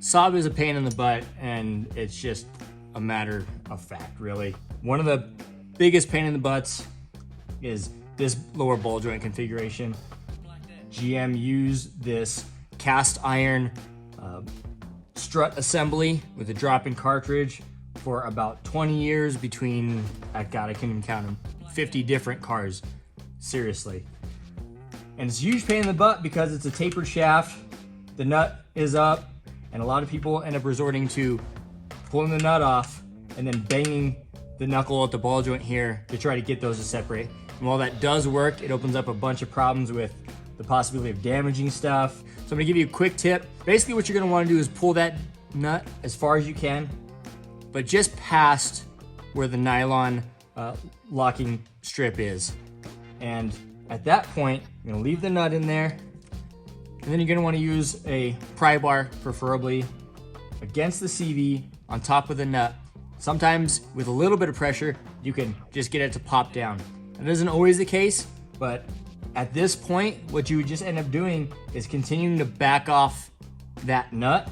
Saab is a pain in the butt, and it's just a matter of fact, really. One of the biggest pain in the butts is this lower ball joint configuration. GM used this cast iron strut assembly with a drop-in cartridge for about 20 years between, I can't even count them, 50 different cars, seriously. And it's a huge pain in the butt because it's a tapered shaft, the nut is up, and a lot of people end up resorting to pulling the nut off and then banging the knuckle at the ball joint here to try to get those to separate. And while that does work, it opens up a bunch of problems with the possibility of damaging stuff. So I'm gonna give you a quick tip. Basically what you're gonna wanna do is pull that nut as far as you can, but just past where the nylon locking strip is. And at that point, you're gonna leave the nut in there, and then you're gonna wanna use a pry bar, preferably against the CV on top of the nut. Sometimes with a little bit of pressure, you can just get it to pop down. That isn't always the case, but at this point, what you would just end up doing is continuing to back off that nut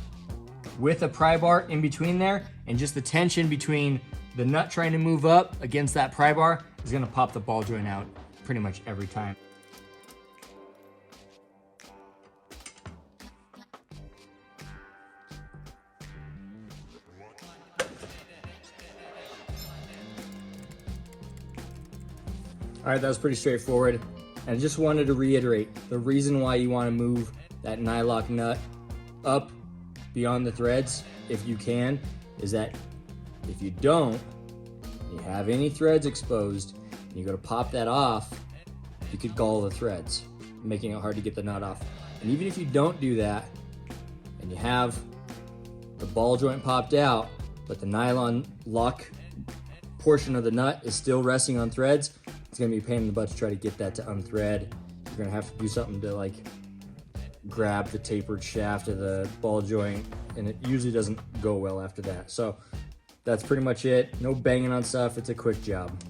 with a pry bar in between there, and just the tension between the nut trying to move up against that pry bar is gonna pop the ball joint out pretty much every time. All right, that was pretty straightforward. And I just wanted to reiterate, the reason why you wanna move that nylock nut up beyond the threads, if you can, is that if you don't, you have any threads exposed, and you go to pop that off, you could gall the threads, making it hard to get the nut off. And even if you don't do that, and you have the ball joint popped out, but the nylon lock portion of the nut is still resting on threads, it's gonna be a pain in the butt to try to get that to unthread. You're gonna have to do something to like grab the tapered shaft of the ball joint, and it usually doesn't go well after that. So that's pretty much it. No banging on stuff, it's a quick job.